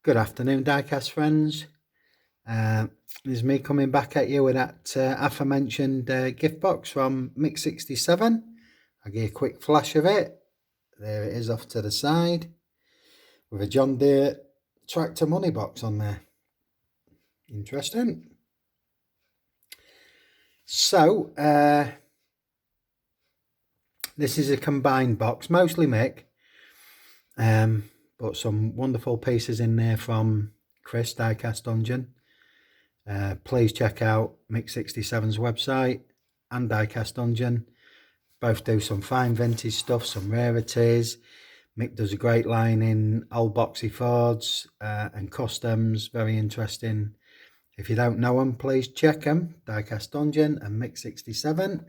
Good afternoon, Diecast friends. This is me coming back at you with that aforementioned gift box from Mick 67. I'll give you a quick flash of it. There it is off to the side with a John Deere tractor money box on there. Interesting. So, this is a combined box, mostly Mick, but some wonderful pieces in there from Chris, Diecast Dungeon. Please check out Mick 67's website and Diecast Dungeon. Both do some fine vintage stuff, some rarities. Mick does a great line in old boxy Fords and customs, very interesting. If you don't know them, please check them, Diecast Dungeon and Mick 67.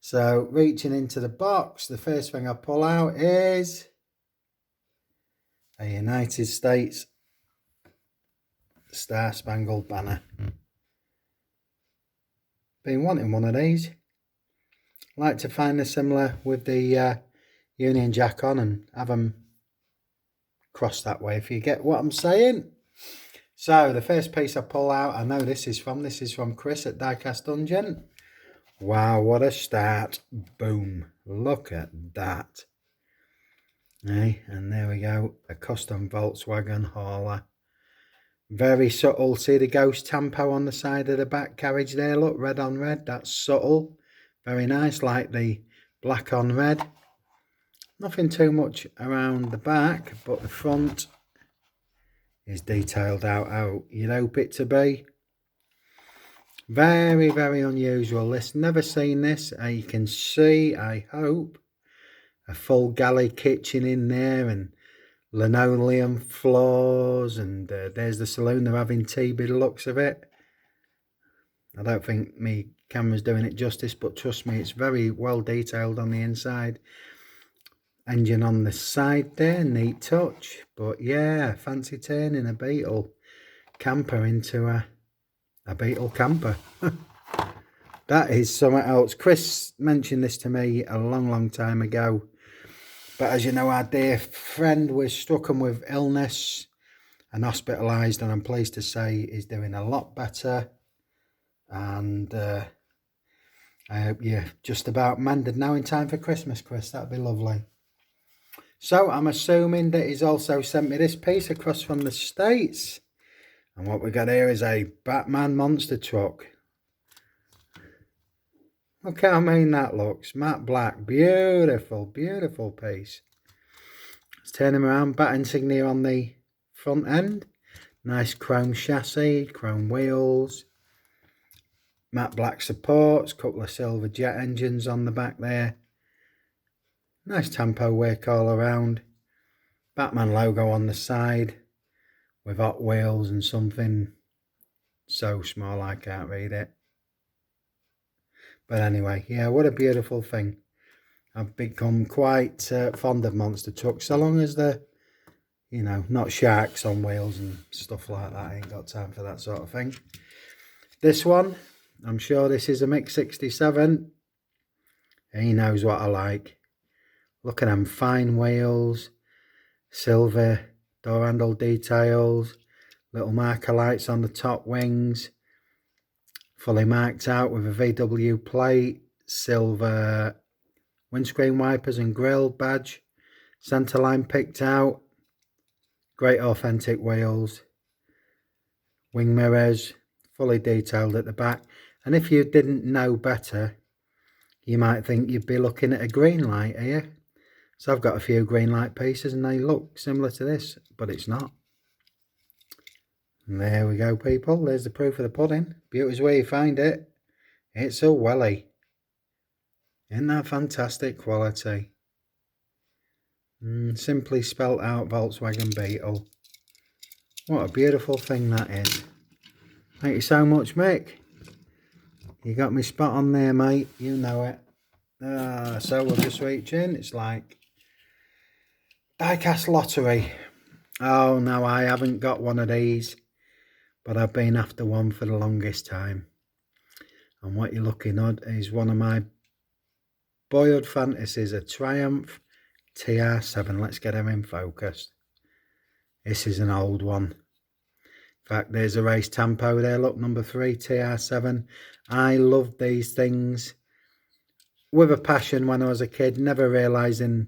So reaching into the box, the first thing I pull out is a United States Star Spangled banner. Been wanting one of these. Like to find a similar with the Union Jack on and have them cross that way, if you get what I'm saying. So the first piece I pull out, I know this is from Chris at Diecast Dungeon. Wow, what a start. Boom. Look at that. Hey, and there we go. A custom Volkswagen hauler. Very subtle. See the ghost tampo on the side of the back carriage there? Look, red on red. That's subtle. Very nice, like the black on red. Nothing too much around the back, but the front is detailed out how you'd hope it to be. Very, very unusual. This, never seen this. You can see, I hope, a full galley kitchen in there and linoleum floors, and there's the saloon. They're having tea by the looks of it. I don't think me camera's doing it justice, but trust me, it's very well detailed on the inside. Engine on the side there, neat touch. But yeah, fancy turning a Beetle camper into a Beetle camper. That is something else. Chris mentioned this to me a long time ago. But as you know, our dear friend was stricken with illness and hospitalised, and I'm pleased to say he's doing a lot better. And I hope you're just about mended now in time for Christmas, Chris. That'd be lovely. So I'm assuming that he's also sent me this piece across from the States. And what we got here is a Batman monster truck. Look how mean that looks. Matte black. Beautiful, beautiful piece. Let's turn him around. Bat insignia on the front end. Nice chrome chassis, chrome wheels. Matte black supports. Couple of silver jet engines on the back there. Nice tampo work all around. Batman logo on the side with Hot Wheels and something so small I can't read it. But anyway, yeah, what a beautiful thing. I've become quite fond of monster trucks, so long as they're, you know, not sharks on wheels and stuff like that. I ain't got time for that sort of thing. This one, I'm sure this is a Mick 67. He knows what I like. Look at them fine wheels, silver door handle details, little marker lights on the top wings, fully marked out with a VW plate, silver windscreen wipers and grille badge, centre line picked out, great authentic wheels, wing mirrors, fully detailed at the back. And if you didn't know better, you might think you'd be looking at a green light here. So I've got a few green light pieces and they look similar to this, but it's not. And there we go, people. There's the proof of the pudding. Beauty's where you find it. It's a welly. Isn't that fantastic quality? Simply spelt out Volkswagen Beetle. What a beautiful thing that is. Thank you so much, Mick. You got me spot on there, mate. You know it. So we'll just reach in. It's like Diecast lottery. Oh no, I haven't got one of these, but I've been after one for the longest time. And what you're looking at is one of my boyhood fantasies, a Triumph TR7. Let's get him in focus. This is an old one. fact, there's a race tempo there. Look, number 3, TR7. I loved these things with a passion when I was a kid, never realising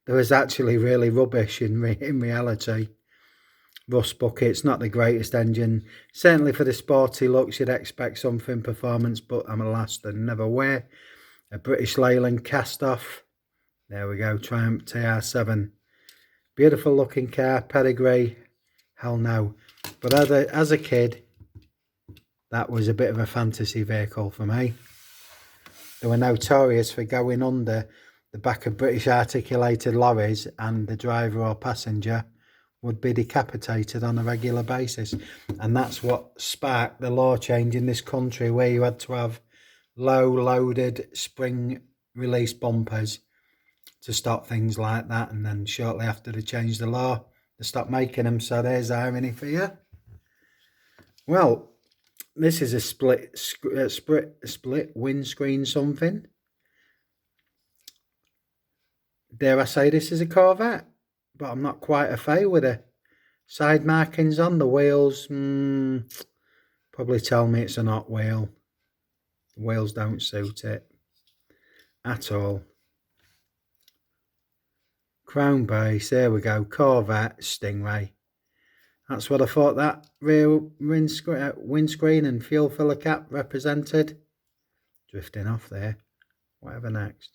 there was actually really rubbish in reality. Rust buckets, not the greatest engine. Certainly for the sporty looks, you'd expect something performance, but I'm alas, they never were. A British Leyland cast off. There we go, Triumph TR7. Beautiful looking car, pedigree. Hell no. But as a kid, that was a bit of a fantasy vehicle for me. They were notorious for going under the back of British articulated lorries, and the driver or passenger would be decapitated on a regular basis. And that's what sparked the law change in this country, where you had to have low loaded spring release bumpers to stop things like that. And then shortly after they changed the law, they stopped making them. So there's irony for you. Well, this is a split windscreen something. Dare I say this is a Corvette? But I'm not quite a fan with the side markings on the wheels. Probably tell me it's a Hot Wheel. The wheels don't suit it at all. Crown base, there we go. Corvette Stingray. That's what I thought that rear windscreen and fuel filler cap represented. Drifting off there. Whatever next.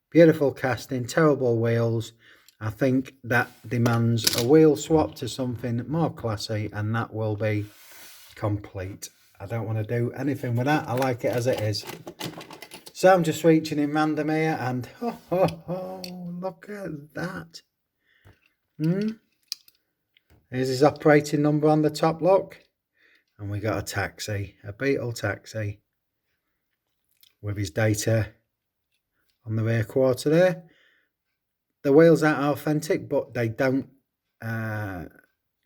Beautiful casting, terrible wheels. I think that demands a wheel swap to something more classy, and that will be complete. I don't want to do anything with that. I like it as it is. So I'm just reaching in random here, and look at that. Here's his operating number on the top, look. And we got a taxi, a Beetle taxi, with his data on the rear quarter there. The wheels aren't authentic, but they don't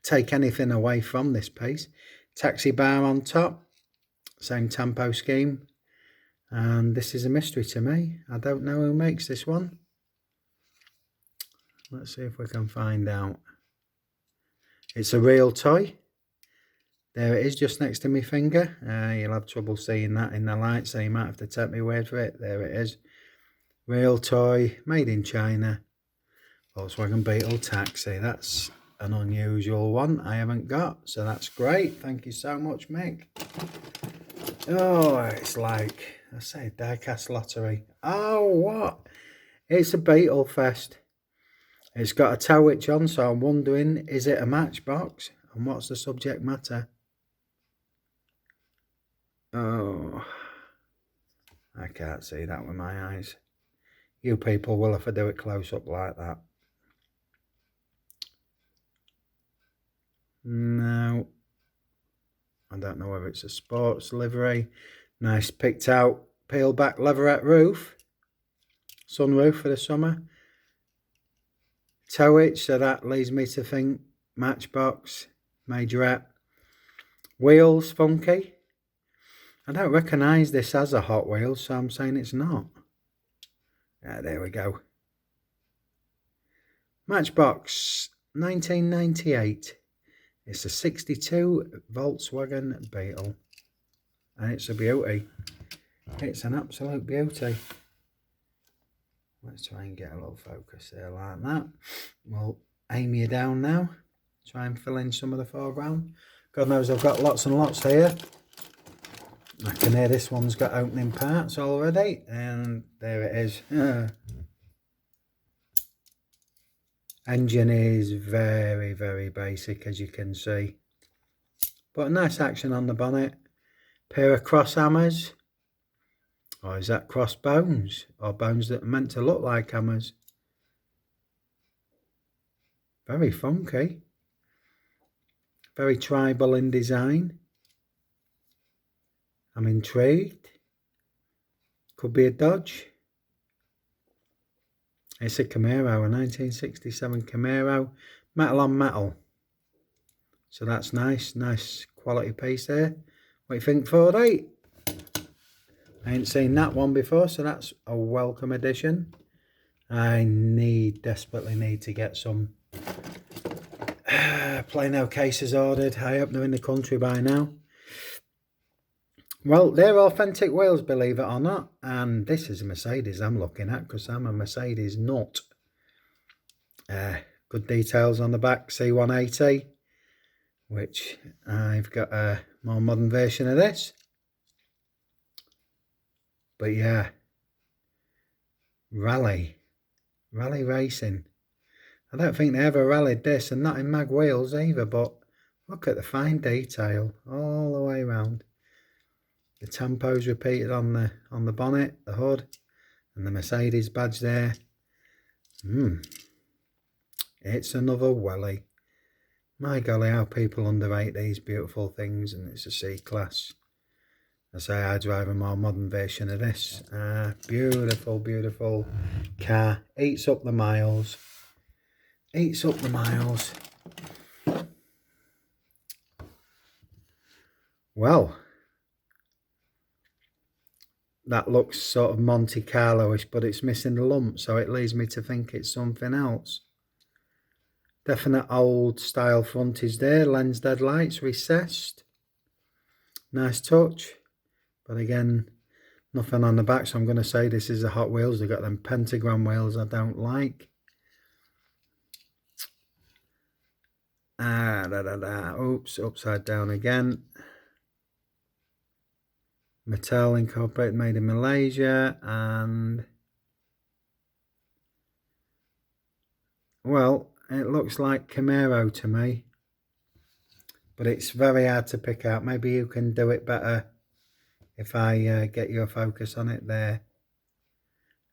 take anything away from this piece. Taxi bar on top, same tempo scheme. And this is a mystery to me. I don't know who makes this one. Let's see if we can find out. It's a real toy. There it is, just next to my finger. You'll have trouble seeing that in the light, so you might have to take my word for it. There it is. Real toy, made in China. Volkswagen Beetle taxi. That's an unusual one I haven't got, so that's great. Thank you so much, Mick. Oh, it's like, I say, Diecast lottery. Oh, what? It's a Beetle Fest. It's got a tow hitch on, so I'm wondering, is it a Matchbox? And what's the subject matter? Oh, I can't see that with my eyes. You people will if I do it close up like that. No. I don't know whether it's a sports livery. Nice picked out peel back leatherette roof. Sunroof for the summer. Tow hitch, so that leads me to think Matchbox, majorette. Wheels, funky. I don't recognise this as a Hot Wheels, so I'm saying it's not. Yeah, there we go. Matchbox, 1998. It's a 62 Volkswagen Beetle. And it's a beauty. It's an absolute beauty. Let's try and get a little focus there like that. We'll aim you down now. Try and fill in some of the foreground. God knows I've got lots and lots here. I can hear this one's got opening parts already. And there it is. Engine is very, very basic, as you can see. But a nice action on the bonnet. Pair of cross hammers. Or is that cross bones? Or bones that are meant to look like hammers? Very funky. Very tribal in design. I'm intrigued. Could be a Dodge. It's a Camaro, a 1967 Camaro. Metal on metal. So that's nice. Nice quality piece there. What do you think, 48? I ain't seen that one before, so that's a welcome addition. I desperately need to get some Plano cases ordered. I hope they're in the country by now. Well, they're authentic wheels, believe it or not. And this is a Mercedes I'm looking at because I'm a Mercedes nut. Good details on the back, C180, which I've got a more modern version of this. But yeah, rally racing. I don't think they ever rallied this, and not in mag wheels either, but look at the fine detail all the way around. The Tampo's repeated on the bonnet, the hood, and the Mercedes badge there. It's another welly. My golly, how people underrate these beautiful things, and it's a C-Class. I say I drive a more modern version of this. Beautiful, beautiful car. Eats up the miles. Eats up the miles. Well, that looks sort of Monte Carlo-ish, but it's missing the lump, so it leads me to think it's something else. Definite old style frontage there. Lens dead lights recessed. Nice touch. But again, nothing on the back, so I'm going to say this is a Hot Wheels. They've got them pentagram wheels I don't like. Oops, upside down again. Mattel Incorporated, made in Malaysia, and well, it looks like Camaro to me, but it's very hard to pick out. Maybe you can do it better if I get your focus on it there.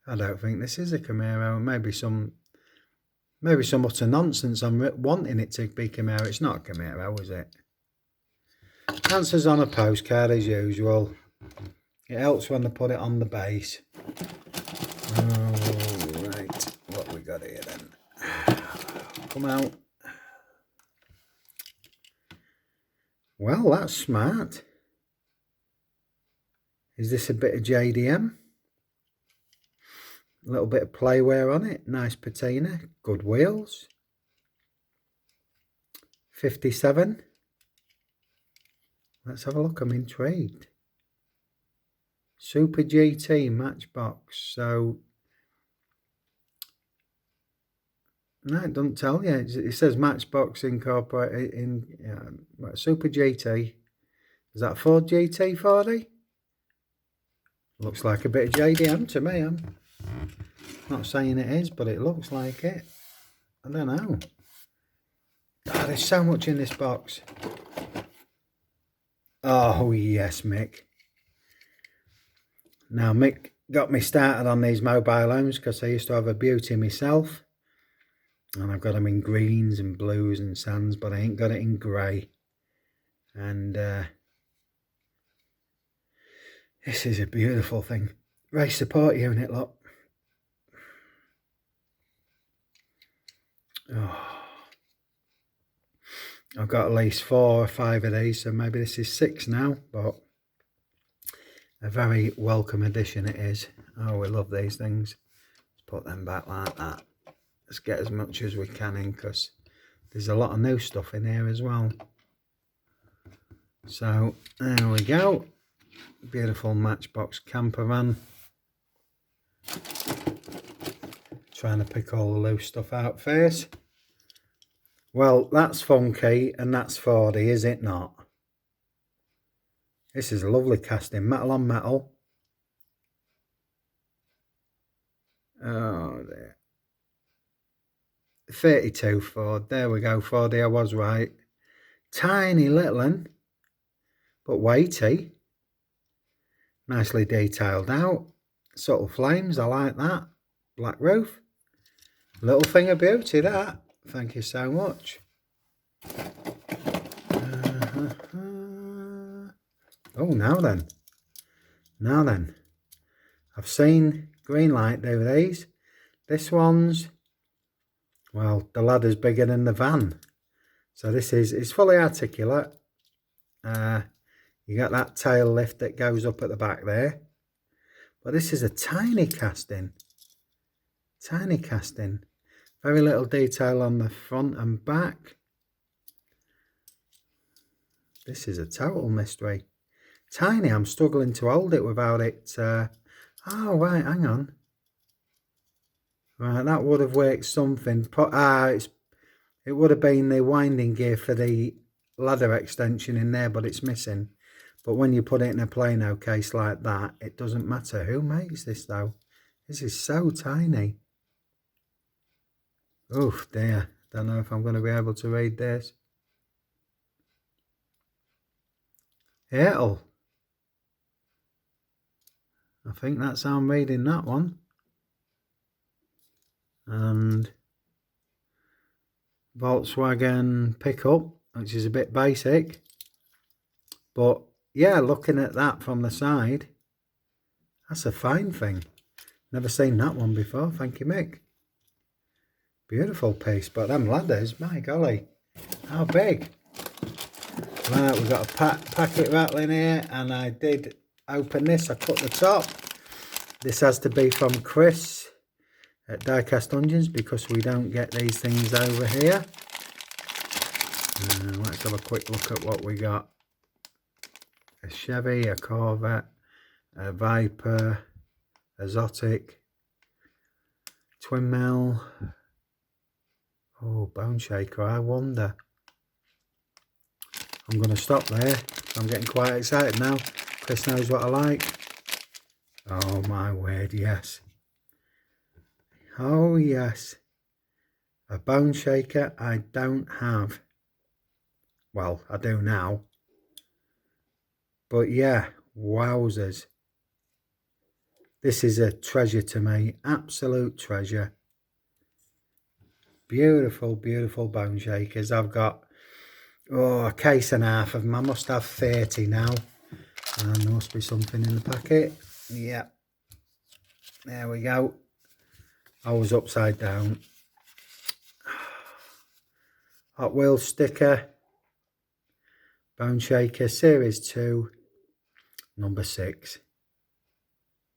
I don't think this is a Camaro. Maybe some utter nonsense. I'm wanting it to be Camaro. It's not a Camaro, is it? Answers on a postcard as usual. It helps when they put it on the base. Oh, right. What we got here then? Come out. Well, that's smart. Is this a bit of JDM? A little bit of playwear on it. Nice patina. Good wheels. 57. Let's have a look. I'm intrigued. Super GT Matchbox. So, no, it doesn't tell you. It says Matchbox Incorporated in Super GT. Is that Ford GT 40? Looks like a bit of JDM to me. I'm not saying it is, but it looks like it. I don't know. Oh, there's so much in this box. Oh, yes, Mick. Now, Mick got me started on these mobile homes because I used to have a beauty myself. And I've got them in greens and blues and sands, but I ain't got it in grey. And this is a beautiful thing. Race support unit, look. Oh. I've got at least 4 or 5 of these, so maybe this is 6 now, but a very welcome addition it is. Oh, we love these things. Let's put them back like that. Let's get as much as we can in, because there's a lot of new stuff in here as well. So, there we go. Beautiful Matchbox camper van. Trying to pick all the loose stuff out first. Well, that's funky and that's 40, is it not? This is a lovely casting, metal on metal. Oh dear. 32 Ford, there we go, 40, I was right. Tiny little one, but weighty. Nicely detailed out. Subtle flames, I like that. Black roof. Little thing of beauty, that. Thank you so much. Oh, now then. Now then. I've seen green light do these. This one's, well, the ladder's bigger than the van. So this is, it's fully articulate. You got that tail lift that goes up at the back there. But this is a tiny casting. Tiny casting. Very little detail on the front and back. This is a total mystery. Tiny, I'm struggling to hold it without it. Oh, right, hang on. Right, that would have worked something. It would have been the winding gear for the ladder extension in there, but it's missing. But when you put it in a Plano case like that, it doesn't matter. Who makes this though? This is so tiny. Oof, dear. Don't know if I'm going to be able to read this. It'll. I think that's how I'm reading that one. And Volkswagen pickup, which is a bit basic. But yeah, looking at that from the side, that's a fine thing. Never seen that one before. Thank you, Mick. Beautiful piece. But them ladders, my golly, how big. Right, we've got a packet rattling here, and I did open this. I cut the top. This has to be from Chris at Diecast Dungeons, because we don't get these things over here. Let's have a quick look at what we got. A Chevy, a Corvette, a Viper, Exotic, twin mill. Oh, bone shaker, I wonder. I'm going to stop there. I'm getting quite excited now. Chris knows what I like. Oh my word, yes. Oh yes. A bone shaker I don't have. Well, I do now. But yeah, wowzers. This is a treasure to me. Absolute treasure. Beautiful, beautiful bone shakers. I've got a case and a half of them. I must have 30 now. And there must be something in the packet. Yeah. There we go. I was upside down. Hot Wheels sticker. Bone Shaker Series 2. Number 6.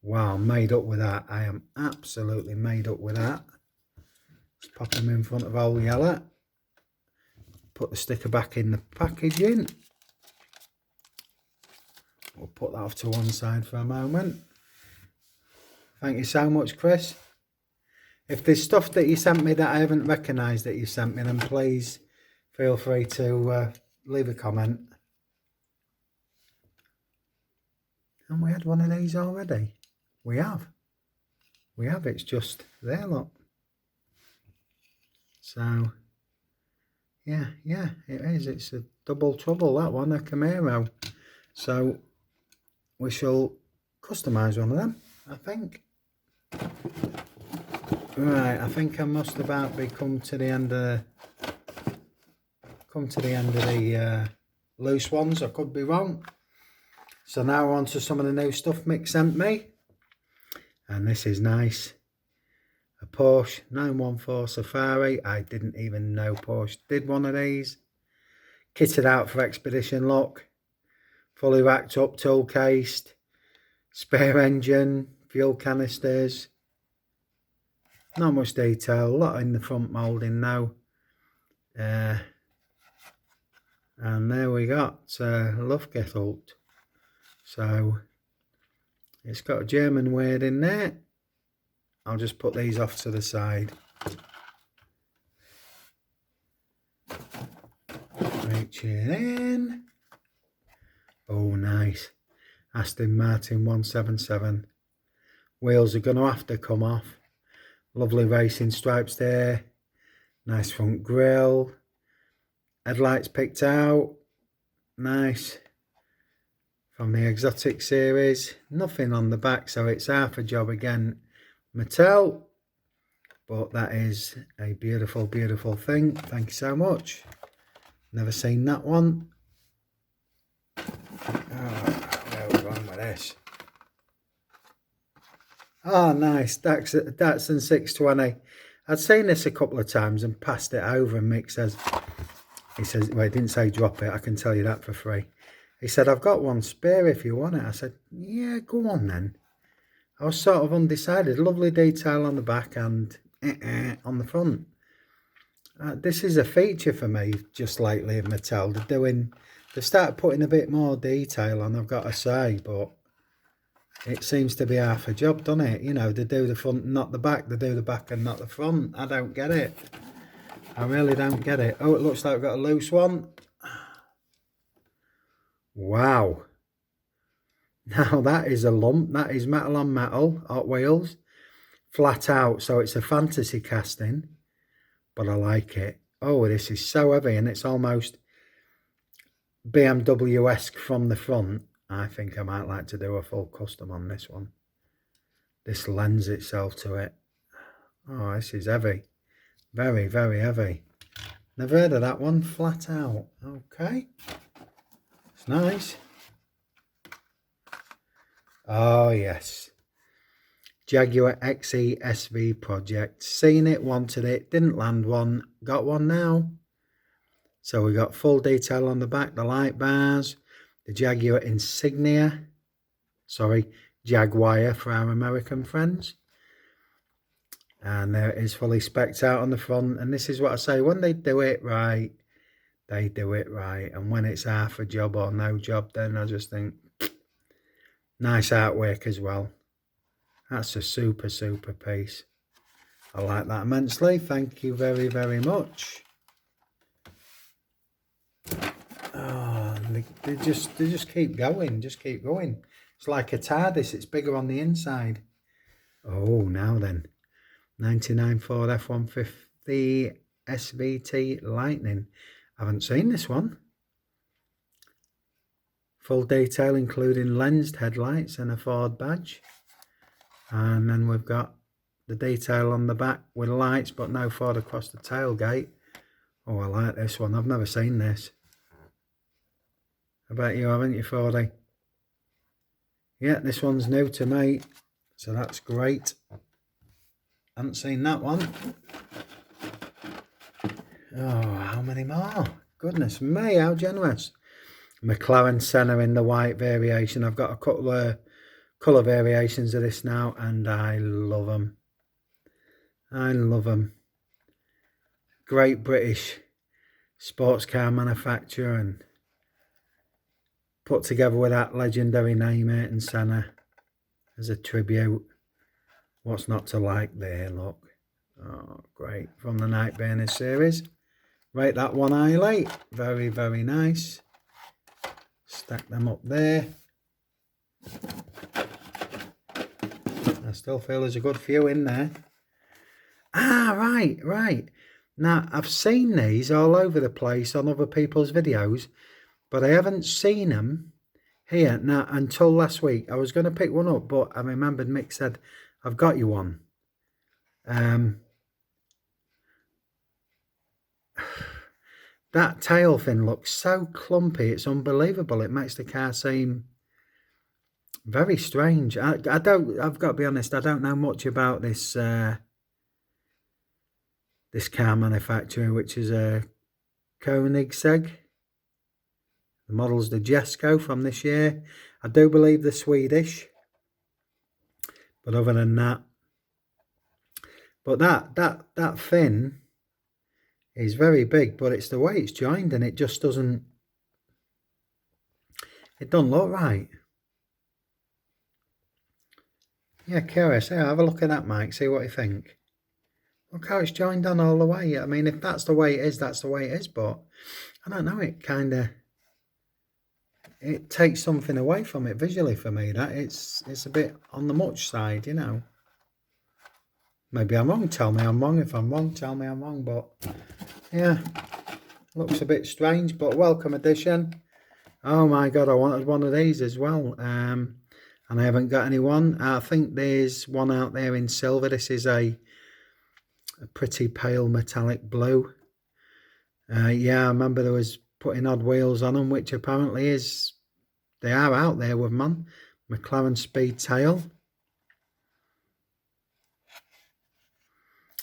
Wow, I'm made up with that. I am absolutely made up with that. Just pop them in front of old Yellow. Put the sticker back in the packaging. We'll put that off to one side for a moment. Thank you so much, Chris. If there's stuff that you sent me that I haven't recognised that you sent me, then please feel free to leave a comment. And we had one of these already. We have. We have. It's just there, look. So, yeah, it is. It's a double trouble, that one, a Camaro. So, we shall customise one of them, I think. Right, I think I must about be come to the end of the loose ones. I could be wrong. So now on to some of the new stuff Mick sent me. And this is nice. A Porsche 914 Safari. I didn't even know Porsche did one of these. Kitted out for expedition look. Fully racked up, tool cased. Spare engine, fuel canisters. Not much detail, a lot in the front moulding now. And there we got Love Gethult. So it's got a German word in there. I'll just put these off to the side. Reach it in. Oh, nice. Aston Martin 177. Wheels are going to have to come off. Lovely racing stripes there. Nice front grille. Headlights picked out. Nice. From the Exotic series. Nothing on the back, so it's half a job again. Mattel. But that is a beautiful, beautiful thing. Thank you so much. Never seen that one. Where are we going with this? Oh, nice. Datsun 620. I'd seen this a couple of times and passed it over, and Mick says, well, he didn't say drop it, I can tell you that for free. He said, I've got one spare if you want it. I said, yeah, go on then. I was sort of undecided. Lovely detail on the back and on the front. This is a feature for me just lately of Mattel. They're doing They've started putting a bit more detail on, I've got to say, but it seems to be half a job, doesn't it? You know, they do the front and not the back. They do the back and not the front. I don't get it. I really don't get it. Oh, it looks like we've got a loose one. Wow. Now that is a lump. That is metal on metal, Hot Wheels. Flat out, so it's a fantasy casting. But I like it. Oh, this is so heavy, and it's almost BMW-esque from the front. I think I might like to do a full custom on this one. This lends itself to it. Oh, this is heavy. Very, very heavy. Never heard of that one. Flat out. Okay. It's nice. Oh, yes. Jaguar Xe Sv Project. Seen it, wanted it, didn't land one, got one now. So we got full detail on the back, the light bars, the Jaguar insignia. Sorry, Jaguar for our American friends. And there it is, fully specced out on the front. And this is what I say, when they do it right, they do it right. And when it's half a job or no job, then I just think, nice artwork as well. That's a super, super piece. I like that immensely. Thank you very, very much. Oh, they just keep going. Just keep going. It's like a TARDIS. It's bigger on the inside. Oh, now then. 99 Ford F-150 SVT Lightning. I haven't seen this one. Full detail including lensed headlights and a Ford badge. And then we've got the detail on the back with lights, but no Ford across the tailgate. Oh, I like this one. I've never seen this. I bet you haven't, you Fordy? Yeah, this one's new to me, so that's great. Haven't seen that one. Oh, how many more? Goodness me, how generous. McLaren Senna in the white variation. I've got a couple of colour variations of this now, and I love them. I love them. Great British sports car manufacturer, and put together with that legendary name, Ayrton Senna, as a tribute. What's not to like there, look. Oh, great. From the Night Burner series. Rate that one highly. Very, very nice. Stack them up there. I still feel there's a good few in there. Ah, right. Now, I've seen these all over the place on other people's videos, but I haven't seen them here now until last week. I was going to pick one up, but I remembered Mick said, I've got you one. That tail fin looks so clumpy. It's unbelievable. It makes the car seem very strange. I've got to be honest, I don't know much about this this car manufacturer, which is a Koenigsegg. The model's the Jesco from this year. I do believe they're Swedish. But other than that, but that fin is very big, but it's the way it's joined, and it just doesn't, it doesn't look right. Yeah, curious. Yeah, have a look at that, Mike. See what you think. Look how it's joined on all the way. I mean, if that's the way it is, that's the way it is. But I don't know. It kind of, it takes something away from it visually for me. That it's a bit on the much side, you know. Maybe I'm wrong. Tell me I'm wrong. If I'm wrong, tell me I'm wrong. But yeah, looks a bit strange. But welcome addition. Oh my God, I wanted one of these as well. And I haven't got any one. I think there's one out there in silver. This is a pretty pale metallic blue. Yeah, I remember there was putting odd wheels on them, which apparently is, they are out there with them on. McLaren Speed Tail.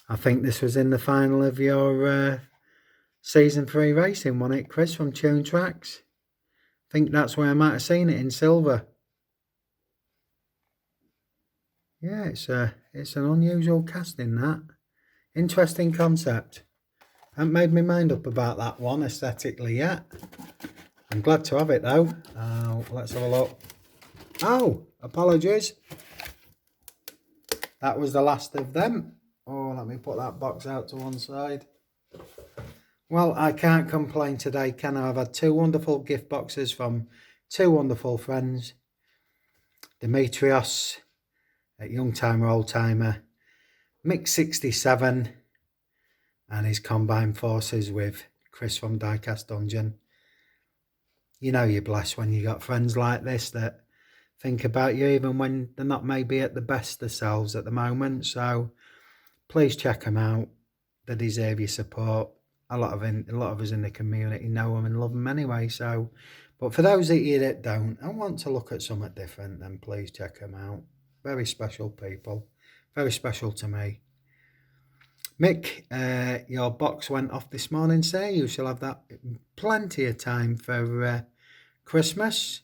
I think this was in the final of your season 3 racing, wasn't it, Chris, from Tune Tracks? I think that's where I might have seen it, in silver. Yeah, it's an unusual casting, that. Interesting concept. I haven't made my mind up about that one aesthetically yet. I'm glad to have it though. Let's have a look. Oh, apologies. That was the last of them. Oh, let me put that box out to one side. Well, I can't complain today, can I? I've had 2 wonderful gift boxes from 2 wonderful friends. Demetrios, a young timer, old timer. Mick 67 and his combined forces with Chris from Diecast Dungeon. You know you're blessed when you got friends like this that think about you even when they're not maybe at the best themselves at the moment. So please check them out. They deserve your support. A lot of us in the community know them and love them anyway. So, but for those of you that don't and want to look at something different, then please check them out. Very special people. Very special to me. Mick, your box went off this morning, sir. You shall have that plenty of time for Christmas.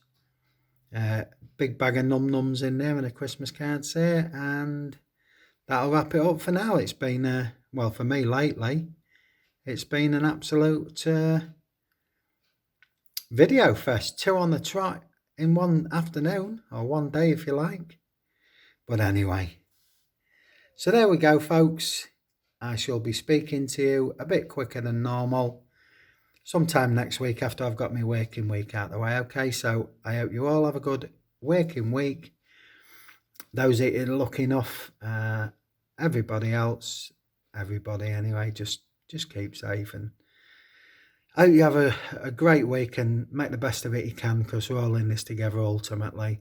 Big bag of num-nums in there and a Christmas card, sir. And that'll wrap it up for now. It's been, well, for me lately, it's been an absolute video fest. 2 on the trot in one afternoon, or one day if you like. But anyway, so there we go, folks. I shall be speaking to you a bit quicker than normal sometime next week after I've got my working week out of the way. Okay, so I hope you all have a good working week. Those that are lucky enough, everybody else, everybody anyway, just keep safe, and I hope you have a great week and make the best of it you can, because we're all in this together ultimately.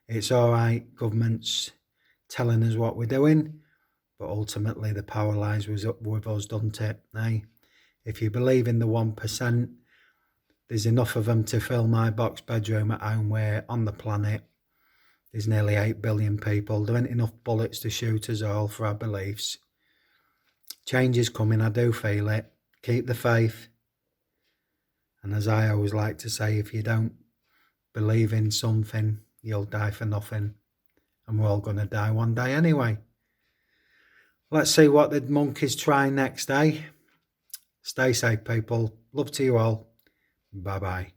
It's all right, government's telling us what we're doing, but ultimately the power lies with us, doesn't it? Eh? If you believe in the 1%, there's enough of them to fill my box bedroom at home, where on the planet there's nearly 8 billion people. There ain't enough bullets to shoot us all for our beliefs. Change is coming, I do feel it. Keep the faith. And as I always like to say, if you don't believe in something, you'll die for nothing. And we're all going to die one day anyway. Let's see what the monkeys try next, eh? Stay safe, people. Love to you all. Bye-bye.